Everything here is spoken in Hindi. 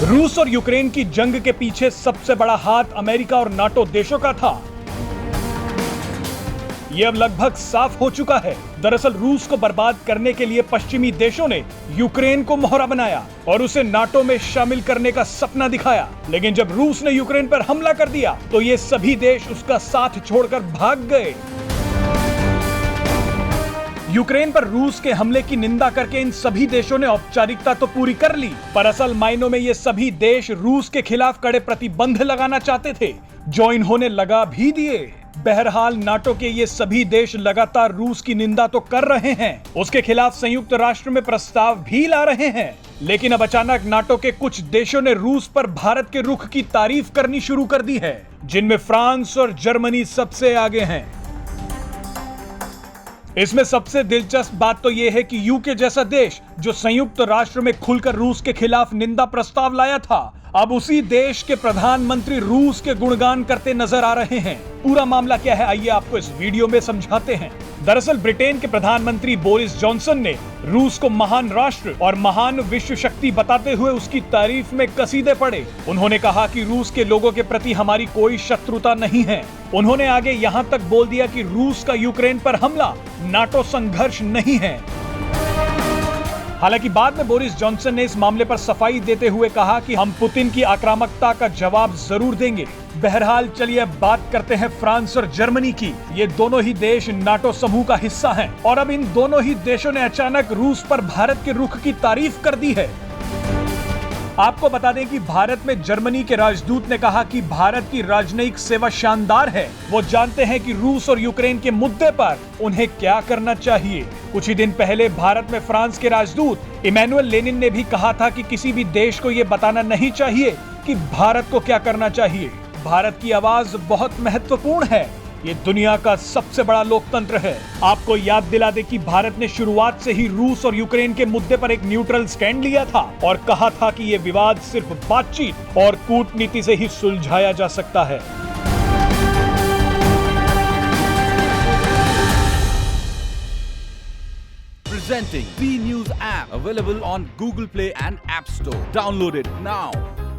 रूस और यूक्रेन की जंग के पीछे सबसे बड़ा हाथ अमेरिका और नाटो देशों का था। यह अब लगभग साफ हो चुका है। दरअसल रूस को बर्बाद करने के लिए पश्चिमी देशों ने यूक्रेन को मोहरा बनाया और उसे नाटो में शामिल करने का सपना दिखाया। लेकिन जब रूस ने यूक्रेन पर हमला कर दिया तो ये सभी देश उसका साथ छोड़कर भाग गए। यूक्रेन पर रूस के हमले की निंदा करके इन सभी देशों ने औपचारिकता तो पूरी कर ली, पर असल मायनों में ये सभी देश रूस के खिलाफ कड़े प्रतिबंध लगाना चाहते थे, जो इन्होंने लगा भी दिए। बहरहाल नाटो के ये सभी देश लगातार रूस की निंदा तो कर रहे हैं, उसके खिलाफ संयुक्त राष्ट्र में प्रस्ताव भी ला रहे हैं। लेकिन अब अचानक नाटो के कुछ देशों ने रूस पर भारत के रुख की तारीफ करनी शुरू कर दी है, जिनमें फ्रांस और जर्मनी सबसे आगे हैं। इसमें सबसे दिलचस्प बात तो यह है कि यूके जैसा देश जो संयुक्त राष्ट्र में खुलकर रूस के खिलाफ निंदा प्रस्ताव लाया था, अब उसी देश के प्रधानमंत्री रूस के गुणगान करते नजर आ रहे हैं। पूरा मामला क्या है, आइए आपको इस वीडियो में समझाते हैं। दरअसल ब्रिटेन के प्रधानमंत्री बोरिस जॉनसन ने रूस को महान राष्ट्र और महान विश्व शक्ति बताते हुए उसकी तारीफ में कसीदे पढ़े। उन्होंने कहा कि रूस के लोगों के प्रति हमारी कोई शत्रुता नहीं है। उन्होंने आगे यहाँ तक बोल दिया कि रूस का यूक्रेन पर हमला नाटो संघर्ष नहीं है। हालांकि बाद में बोरिस जॉनसन ने इस मामले पर सफाई देते हुए कहा कि हम पुतिन की आक्रामकता का जवाब जरूर देंगे। बहरहाल चलिए अब बात करते हैं फ्रांस और जर्मनी की। ये दोनों ही देश नाटो समूह का हिस्सा हैं और अब इन दोनों ही देशों ने अचानक रूस पर भारत के रुख की तारीफ कर दी है। आपको बता दें कि भारत में जर्मनी के राजदूत ने कहा कि भारत की राजनयिक सेवा शानदार है। वो जानते हैं कि रूस और यूक्रेन के मुद्दे पर उन्हें क्या करना चाहिए। कुछ ही दिन पहले भारत में फ्रांस के राजदूत इमैनुअल लेनिन ने भी कहा था कि किसी भी देश को ये बताना नहीं चाहिए कि भारत को क्या करना चाहिए। भारत की आवाज बहुत महत्वपूर्ण है, ये दुनिया का सबसे बड़ा लोकतंत्र है। आपको याद दिला दे कि भारत ने शुरुआत से ही रूस और यूक्रेन के मुद्दे पर एक न्यूट्रल स्टैंड लिया था और कहा था कि ये विवाद सिर्फ बातचीत और कूटनीति से ही सुलझाया जा सकता है। Presenting B News app, available on Google Play and App Store. Download it now.